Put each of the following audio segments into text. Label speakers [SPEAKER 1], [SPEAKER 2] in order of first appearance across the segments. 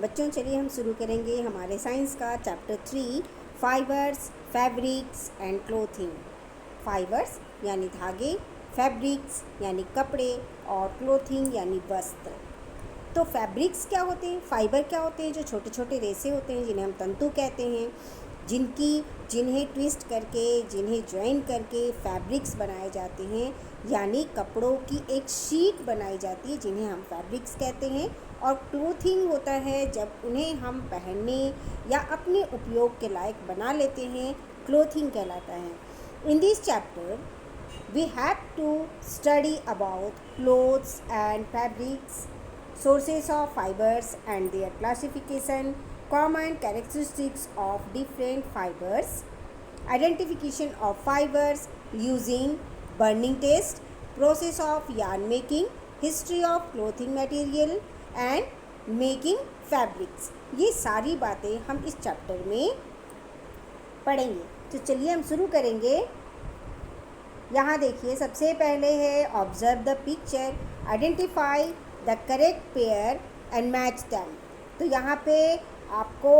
[SPEAKER 1] बच्चों चलिए हम शुरू करेंगे हमारे साइंस का chapter 3 fibres, fabrics and clothing. Fibres यानी धागे, फैब्रिक्स यानी कपड़े और क्लोथिंग यानी वस्त्र। तो फैब्रिक्स क्या होते हैं, फाइबर क्या होते हैं? जो छोटे छोटे रेसे होते हैं जिन्हें हम तंतु कहते हैं, जिन्हें ट्विस्ट करके, जिन्हें ज्वाइन करके फैब्रिक्स बनाए जाते हैं, यानी कपड़ों की एक शीट बनाई जाती है जिन्हें हम फैब्रिक्स कहते हैं। और क्लोथिंग होता है जब उन्हें हम पहनने या अपने उपयोग के लायक बना लेते हैं, क्लोथिंग कहलाता है। In this chapter we have to study about clothes and fabrics, sources of fibers and their classification, common characteristics of different fibers, identification of fibers using burning test, process of yarn making, history of clothing material and making fabrics। ये सारी बातें हम इस chapter में पढ़ेंगे। तो चलिए हम शुरू करेंगे। यहाँ देखिए, सबसे पहले है observe the picture, identify the correct pair and match them. तो यहाँ पे आपको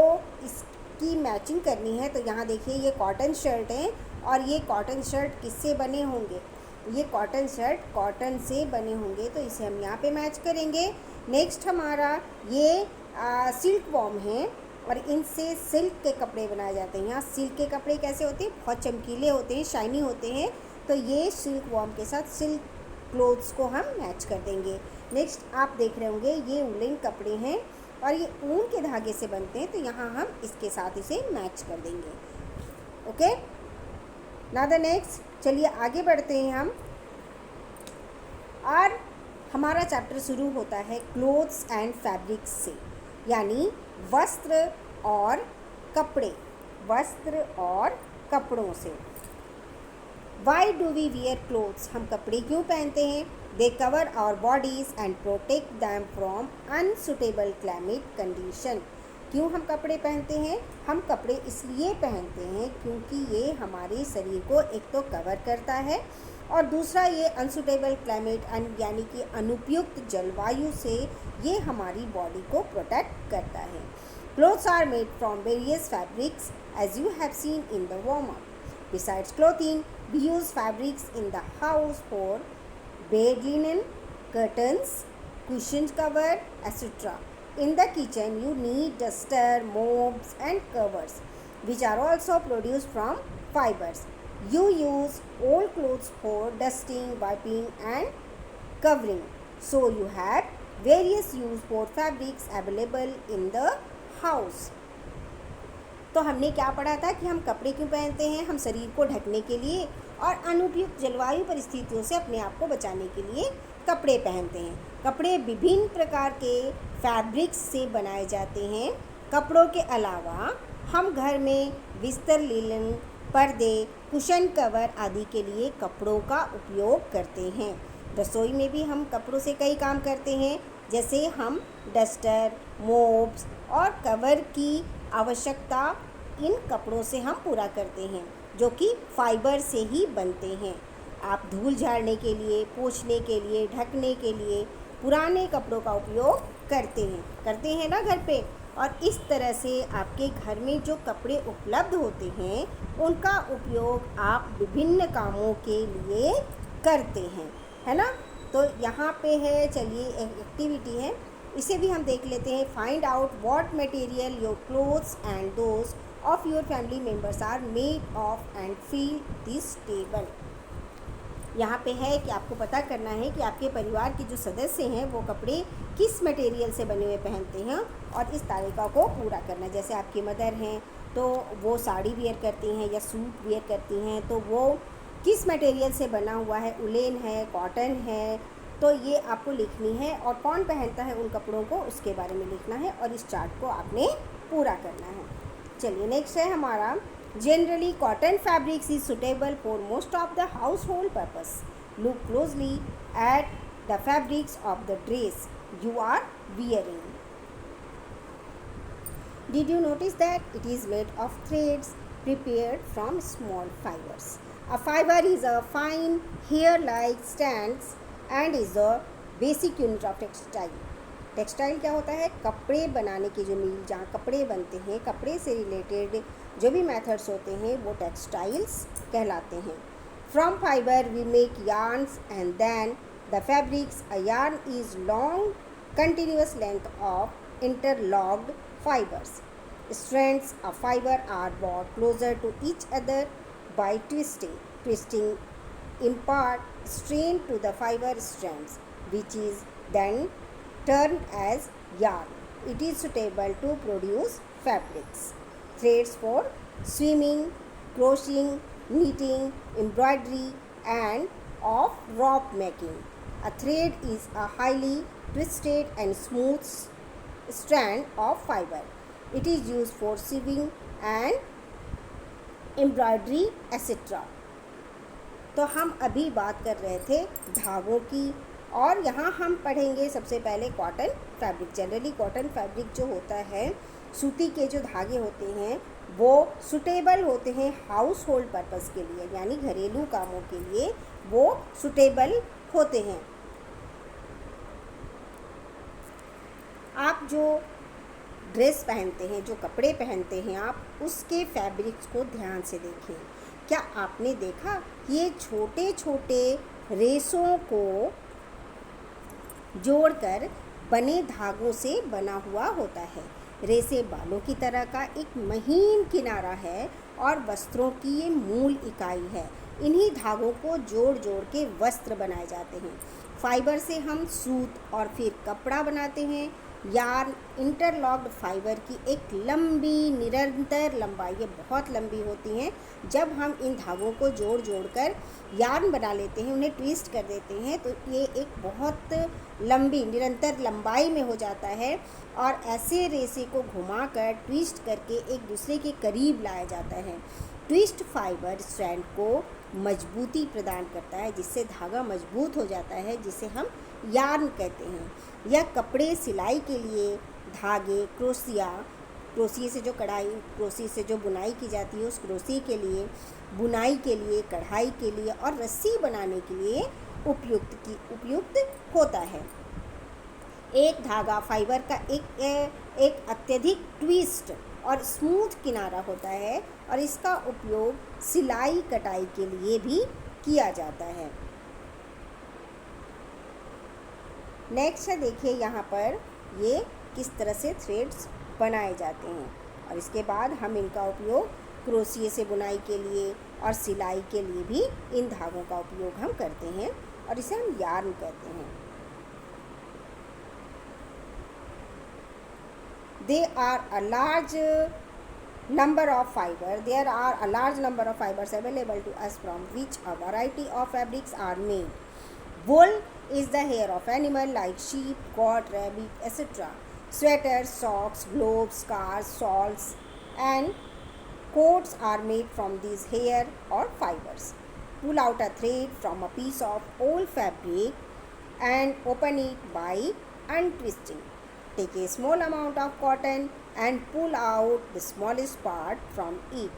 [SPEAKER 1] इसकी मैचिंग करनी है। तो यहाँ देखिए, ये कॉटन शर्ट है और ये कॉटन शर्ट किससे बने होंगे? ये कॉटन शर्ट कॉटन से बने होंगे, तो इसे हम यहाँ पे मैच करेंगे। नेक्स्ट हमारा ये सिल्क वॉर्म है और इनसे सिल्क के कपड़े बनाए जाते हैं। यहाँ सिल्क के कपड़े कैसे होते हैं? बहुत चमकीले होते हैं, शाइनी होते हैं। तो ये सिल्क वॉर्म के साथ सिल्क क्लोथ्स को हम मैच कर देंगे। नेक्स्ट आप देख रहे होंगे, ये वुलन कपड़े हैं और ये ऊन के धागे से बनते हैं, तो यहाँ हम इसके साथ इसे मैच कर देंगे। ओके, नाउ द नेक्स्ट, चलिए आगे बढ़ते हैं हम। और हमारा चैप्टर शुरू होता है क्लोथ्स एंड फैब्रिक्स से, यानी वस्त्र और कपड़े, वस्त्र और कपड़ों से। Why do we wear clothes? हम कपड़े क्यों पहनते हैं? They cover our bodies and protect them from unsuitable climate condition। क्यों हम कपड़े पहनते हैं? हम कपड़े इसलिए पहनते हैं क्योंकि ये हमारे शरीर को एक तो कवर करता है और दूसरा ये अनसुटेबल क्लाइमेट यानी कि अनुपयुक्त जलवायु से ये हमारी बॉडी को प्रोटेक्ट करता है। Clothes are made from various fabrics as you have seen in the warm-up। Besides clothing, we use fabrics in the house for bed linen, curtains, cushion cover, etc. In the kitchen, you need duster, mops and covers, which are also produced from fibers. You use old clothes for dusting, wiping and covering. So you have various use for fabrics available in the house। तो हमने क्या पढ़ा था कि हम कपड़े क्यों पहनते हैं? हम शरीर को ढकने के लिए और अनुपयुक्त जलवायु परिस्थितियों से अपने आप को बचाने के लिए कपड़े पहनते हैं। कपड़े विभिन्न प्रकार के फैब्रिक्स से बनाए जाते हैं। कपड़ों के अलावा हम घर में बिस्तर, लिनन, पर्दे, कुशन कवर आदि के लिए कपड़ों का उपयोग करते हैं। रसोई में भी हम कपड़ों से कई काम करते हैं, जैसे हम डस्टर, मोप्स और कवर की आवश्यकता इन कपड़ों से हम पूरा करते हैं, जो कि फाइबर से ही बनते हैं। आप धूल झाड़ने के लिए, पोंछने के लिए, ढकने के लिए पुराने कपड़ों का उपयोग करते हैं ना घर पे। और इस तरह से आपके घर में जो कपड़े उपलब्ध होते हैं उनका उपयोग आप विभिन्न कामों के लिए करते हैं, है ना। तो यहाँ पे है, चलिए एक एक्टिविटी है, इसे भी हम देख लेते हैं। Find out what material your clothes and those of your family members are made of and fill this table. यहाँ पे है कि आपको पता करना है कि आपके परिवार के जो सदस्य हैं वो कपड़े किस मटेरियल से बने हुए पहनते हैं और इस तालिका को पूरा करना है। जैसे आपकी मदर हैं तो वो साड़ी वियर करती हैं या सूट वियर करती हैं, तो वो किस मटेरियल से बना हुआ है? उलेन है, कॉटन है, तो ये आपको लिखनी है। और कौन पहनता है उन कपड़ों को, उसके बारे में लिखना है और इस चार्ट को आपने पूरा करना है। चलिए नेक्स्ट है हमारा, generally cotton fabrics is suitable for most of the house hold purpose. Look closely at the fabrics of the dress you are wearing. Did you notice that it is made of threads prepared from small fibers? A fiber is a fine hair-like strands and is the basic unit of textile. Textile क्या होता है? कपड़े बनाने की जो मिल, जहाँ कपड़े बनते हैं, कपड़े से रिलेटेड जो भी मेथड्स होते हैं वो टेक्सटाइल्स कहलाते हैं. From fibre we make yarns and then the fabrics. A yarn is long continuous length of interlocked fibers. Strands of fiber are brought closer to each other by twisting. Twisting impart strain to the fiber strands, which is then turned as yarn. It is suitable to produce fabrics. Threads for swimming, crocheting, knitting, embroidery, and of rope making. A thread is a highly twisted and smooth strand of fiber. It is used for sewing and embroidery, etc. तो हम अभी बात कर रहे थे धागों की, और यहाँ हम पढ़ेंगे सबसे पहले cotton fabric. Generally cotton fabric जो होता है, सूती के जो धागे होते हैं वो सुटेबल होते हैं हाउस होल्ड पर्पज़ के लिए, यानी घरेलू कामों के लिए वो सुटेबल होते हैं. आप जो ड्रेस पहनते हैं, जो कपड़े पहनते हैं, आप उसके फैब्रिक्स को ध्यान से देखें. क्या आपने देखा ये छोटे छोटे रेशों को जोड़कर बने धागों से बना हुआ होता है. रेसे बालों की तरह का एक महीन किनारा है और वस्त्रों की ये मूल इकाई है. इन्हीं धागों को जोड़ जोड़ के वस्त्र बनाए जाते हैं. फाइबर से हम सूत और फिर कपड़ा बनाते हैं. यार्न इंटरलॉक्ड फाइबर की एक लंबी निरंतर लंबाई, ये बहुत लंबी होती हैं. जब हम इन धागों को जोड़ जोड़ कर यार्न बना लेते हैं, उन्हें ट्विस्ट कर देते हैं, तो ये एक बहुत लंबी निरंतर लंबाई में हो जाता है. और ऐसे रेसे को घुमाकर ट्विस्ट करके एक दूसरे के करीब लाया जाता है. ट्विस्ट फाइबर स्ट्रैंड को मजबूती प्रदान करता है, जिससे धागा मजबूत हो जाता है, जिसे हम यार्न कहते हैं. यह कपड़े सिलाई के लिए धागे, क्रोशिये से जो कढ़ाई, क्रोशिये से जो बुनाई की जाती है, उस क्रोशिये के लिए, बुनाई के लिए, कढ़ाई के लिए और रस्सी बनाने के लिए उपयुक्त होता है. एक धागा फाइबर का एक अत्यधिक ट्विस्ट और स्मूथ किनारा होता है, और इसका उपयोग सिलाई कटाई के लिए भी किया जाता है. नेक्स्ट है, देखिए यहाँ पर ये किस तरह से थ्रेड्स बनाए जाते हैं, और इसके बाद हम इनका उपयोग क्रोशिये से बुनाई के लिए और सिलाई के लिए भी इन धागों का उपयोग हम करते हैं, और इसे हम यार्न कहते हैं. There are a large number of fibers available to us from which a variety of fabrics are made. Wool is the hair of animal like sheep, goat, rabbit, etc. Sweaters, socks, gloves, scarves, shawls, and coats are made from these hair or fibers. Pull out a thread from a piece of old fabric and open it by untwisting. Take a small amount of cotton and pull out the smallest part from it.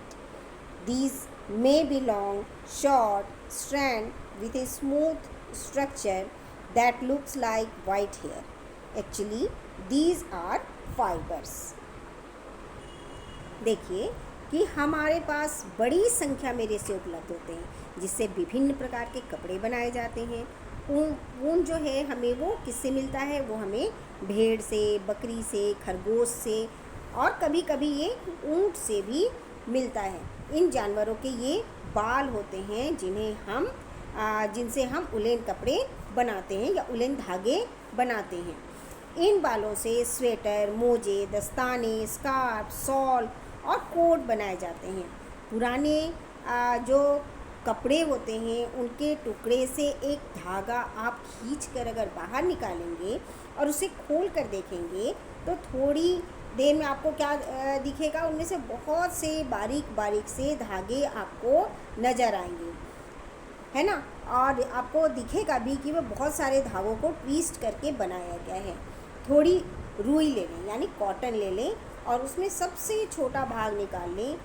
[SPEAKER 1] These may be long, short strand with a smooth structure that looks like white hair. Actually, these are fibers. देखिए कि हमारे पास बड़ी संख्या में रेशे उपलब्ध होते हैं, जिससे विभिन्न प्रकार के कपड़े बनाए जाते हैं. ऊन जो है हमें वो किससे मिलता है? वो हमें भेड़ से, बकरी से, खरगोश से, और कभी कभी ये ऊँट से भी मिलता है. इन जानवरों के ये बाल होते हैं जिनसे हम उलेन कपड़े बनाते हैं या उलेन धागे बनाते हैं. इन बालों से स्वेटर, मोजे, दस्ताने, स्कार्फ, शॉल और कोट बनाए जाते हैं. पुराने जो कपड़े होते हैं उनके टुकड़े से एक धागा आप खींचकर अगर बाहर निकालेंगे और उसे खोल कर देखेंगे तो थोड़ी देर में आपको क्या दिखेगा? उनमें से बहुत से बारीक बारीक से धागे आपको नज़र आएंगे, है ना. और आपको दिखेगा भी कि वो बहुत सारे धागों को ट्विस्ट करके बनाया गया है. थोड़ी रुई ले लें, यानी कॉटन ले लें, और उसमें सबसे छोटा भाग निकाल लें.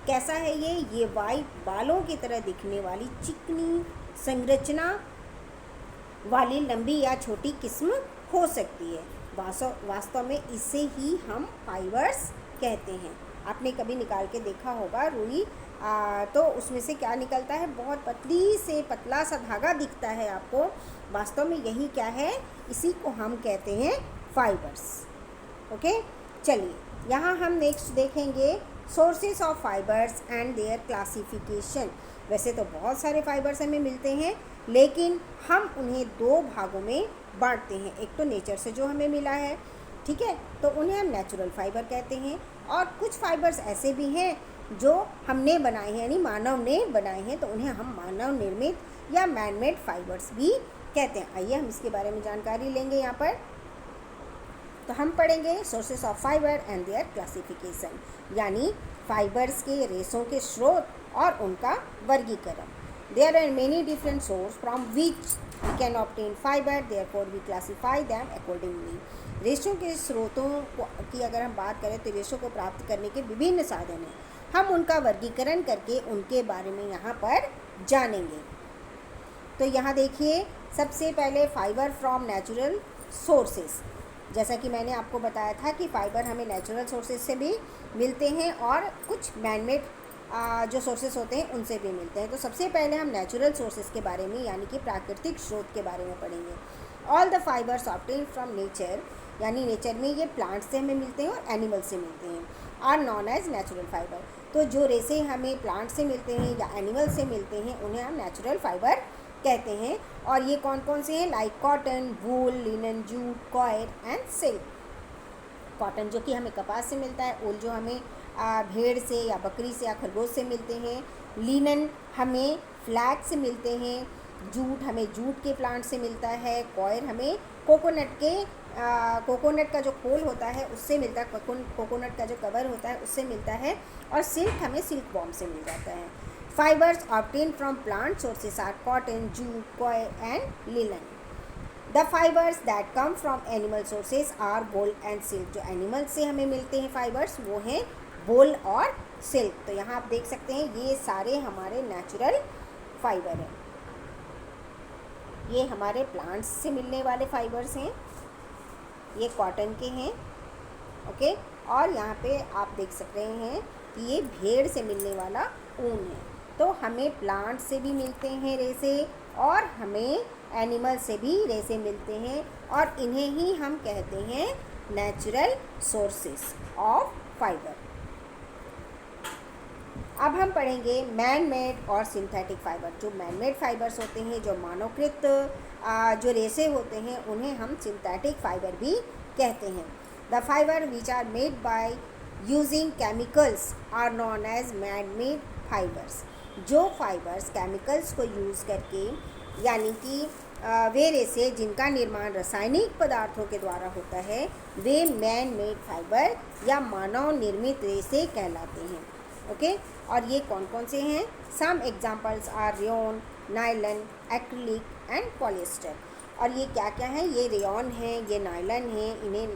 [SPEAKER 1] कैसा है ये वाइट बालों की तरह दिखने वाली चिकनी संरचना वाली लंबी या छोटी किस्म हो सकती है. वास्तव में इसे ही हम फाइबर्स कहते हैं। आपने कभी निकाल के देखा होगा रुई, तो उसमें से क्या निकलता है, बहुत पतली से पतला सा धागा दिखता है आपको, वास्तव में यही क्या है, इसी को हम कहते हैं फाइबर्स। ओके, चलिए यहाँ हम नेक्स्ट देखेंगे sources of fibres and their classification. वैसे तो बहुत सारे फाइबर्स हमें मिलते हैं, लेकिन हम उन्हें दो भागों में बांटते हैं। एक तो नेचर से जो हमें मिला है, ठीक है, तो उन्हें हम नेचुरल फाइबर कहते हैं, और कुछ फाइबर्स ऐसे भी हैं जो हमने बनाए हैं, यानी मानव ने बनाए हैं, तो उन्हें हम मानव निर्मित या मैनमेड फाइबर्स भी कहते हैं। आइए हम इसके बारे में जानकारी लेंगे यहाँ पर। तो हम पढ़ेंगे sources of fibre and their classification, यानी फाइबर्स के रेशों के स्रोत और उनका वर्गीकरण। There are many different source from which we can obtain fibre, therefore we classify them accordingly. रेशों के स्रोतों की अगर हम बात करें तो रेशों को प्राप्त करने के विभिन्न साधन हैं, हम उनका वर्गीकरण करके उनके बारे में यहाँ पर जानेंगे। तो यहाँ देखिए, सबसे पहले फाइबर फ्रॉम नेचुरल सोर्सेस। जैसा कि मैंने आपको बताया था कि फाइबर हमें नेचुरल सोर्सेज से भी मिलते हैं और कुछ मैनमेड जो सोर्सेज होते हैं उनसे भी मिलते हैं। तो सबसे पहले हम नेचुरल सोर्सेज के बारे में, यानी कि प्राकृतिक स्रोत के बारे में पढ़ेंगे। All the fibres obtain from nature, यानी नेचर में ये प्लांट से हमें मिलते हैं और एनिमल से मिलते हैं, are known as natural fibre. तो जो रेसे हमें प्लांट से मिलते हैं या एनिमल से मिलते हैं उन्हें हम नेचुरल फाइबर कहते हैं। और ये कौन कौन से हैं, like cotton, wool, linen, jute, coir and silk. Cotton जो कि हमें कपास से मिलता है, वूल जो हमें भेड़ से या बकरी से या खरगोश से मिलते हैं, लिनन हमें फ्लैक्स से मिलते हैं, जूट हमें जूट के प्लांट से मिलता है, कॉयर हमें कोकोनट का जो खोल होता है उससे मिलता है, कोकोनट का जो कवर होता है उससे मिलता है, और सिल्क हमें सिल्क वॉर्म से मिल जाता है। Fibres obtain from plant sources are cotton, jute, coir and linen. The fibres that come from animal sources are wool and silk. जो एनिमल से हमें मिलते हैं फाइबर्स वो हैं वूल और सिल्क। तो यहाँ आप देख सकते हैं ये सारे हमारे नेचुरल फाइबर हैं, ये हमारे प्लांट्स से मिलने वाले फाइबर्स हैं, ये कॉटन के हैं, ओके। और यहाँ पे आप देख सक रहे हैं कि ये भेड़ से मिलने वाला ऊन है। तो हमें प्लांट से भी मिलते हैं रेसे, और हमें एनिमल से भी रेसे मिलते हैं, और इन्हें ही हम कहते हैं नेचुरल सोर्सेस ऑफ फाइबर। अब हम पढ़ेंगे मैन मेड और सिंथेटिक फाइबर। जो मैन मेड फाइबर्स होते हैं, जो मानवकृत जो रेसे होते हैं, उन्हें हम सिंथेटिक फाइबर भी कहते हैं। The fibre which are made by using chemicals are known as man made fibres. जो फाइबर्स केमिकल्स को यूज़ करके, यानी कि वे रेसे जिनका निर्माण रासायनिक पदार्थों के द्वारा होता है, वे मैन मेड फाइबर या मानव निर्मित रेसे कहलाते हैं, ओके। और ये कौन कौन से हैं? Some examples are rayon, nylon, acrylic and polyester. और ये क्या क्या है? ये रेयॉन है, ये नायलन है, इन्हें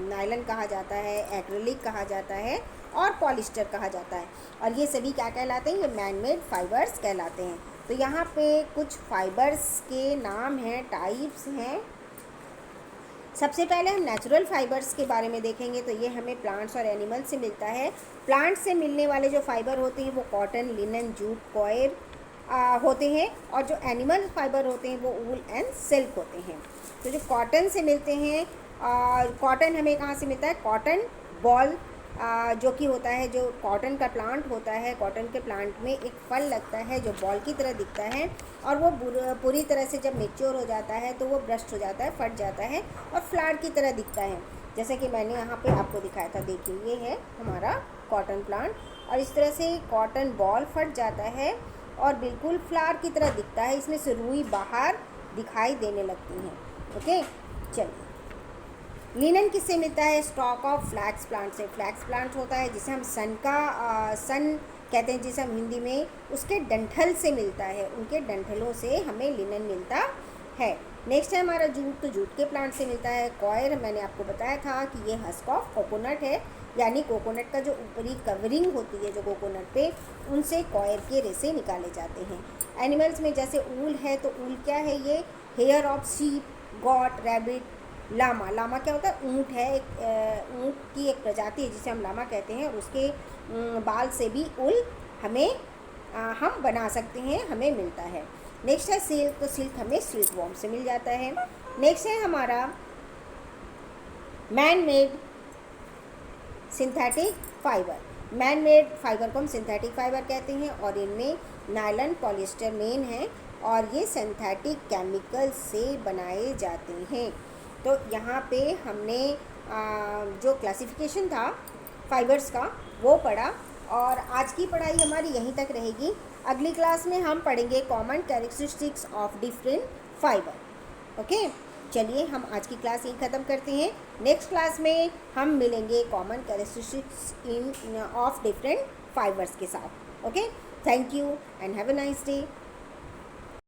[SPEAKER 1] नायलन कहा जाता है, एक्रिलिक कहा जाता है और पॉलिएस्टर कहा जाता है। और ये सभी क्या कहलाते हैं? ये मैन मेड फाइबर्स कहलाते हैं। तो यहाँ पे कुछ फाइबर्स के नाम हैं, टाइप्स हैं। सबसे पहले हम नेचुरल फाइबर्स के बारे में देखेंगे। तो ये हमें प्लांट्स और एनिमल से मिलता है। प्लांट से मिलने वाले जो फाइबर होते हैं वो कॉटन, लिनन, जूट, कॉयर होते हैं, और जो एनिमल फाइबर होते हैं वो वूल एंड सिल्क होते हैं। तो जो कॉटन से मिलते हैं, कॉटन हमें कहाँ से मिलता है? कॉटन बॉल जो कि होता है, जो कॉटन का प्लांट होता है, कॉटन के प्लांट में एक फल लगता है जो बॉल की तरह दिखता है, और वो पूरी तरह से जब मैच्योर हो जाता है तो वो ब्रस्ट हो जाता है, फट जाता है और फ्लावर की तरह दिखता है, जैसे कि मैंने यहाँ पे आपको दिखाया था। देखिए ये है हमारा कॉटन प्लांट, और इस तरह से कॉटन बॉल फट जाता है और बिल्कुल फ्लावर की तरह दिखता है, इसमें से रुई बाहर दिखाई देने लगती हैं, ओके। चलिए, लिनन किससे मिलता है? स्टॉक ऑफ फ्लैक्स प्लांट से। फ्लैक्स प्लांट होता है जिसे हम सन कहते हैं, जिसे हम हिंदी में उसके डंठल से मिलता है, उनके डंठलों से हमें लिनन मिलता है। नेक्स्ट है हमारा जूट। तो जूट के प्लांट से मिलता है कॉयर। मैंने आपको बताया था कि ये हस्क ऑफ कोकोनट है, यानी कोकोनट का जो ऊपरी कवरिंग होती है जो कोकोनट पे, उनसे कॉयर के रेसे निकाले जाते हैं। एनिमल्स में जैसे ऊल है, तो ऊल क्या है? ये hair of sheep, goat, rabbit, llama, llama क्या होता है? ऊँट है, एक ऊँट की एक प्रजाति है जिसे हम लामा कहते हैं, और उसके बाल से भी उल हमें हम बना सकते हैं, हमें मिलता है। नेक्स्ट है सिल्क, तो सिल्क हमें सिल्क वॉर्म से मिल जाता है। नेक्स्ट है हमारा man made synthetic fibre. Man made fibre को हम सिंथेटिक फाइबर कहते हैं, और इनमें नायलॉन, पॉलिएस्टर मेन है, और ये सिंथेटिक केमिकल से बनाए जाते हैं। तो यहाँ पे हमने जो क्लासिफिकेशन था फाइबर्स का वो पढ़ा, और आज की पढ़ाई हमारी यहीं तक रहेगी। अगली क्लास में हम पढ़ेंगे common characteristics of different fibre. Okay, चलिए हम आज की क्लास यहीं ख़त्म करते हैं। नेक्स्ट क्लास में हम मिलेंगे common characteristics in of different fibres के साथ। Okay, thank you and have a nice day.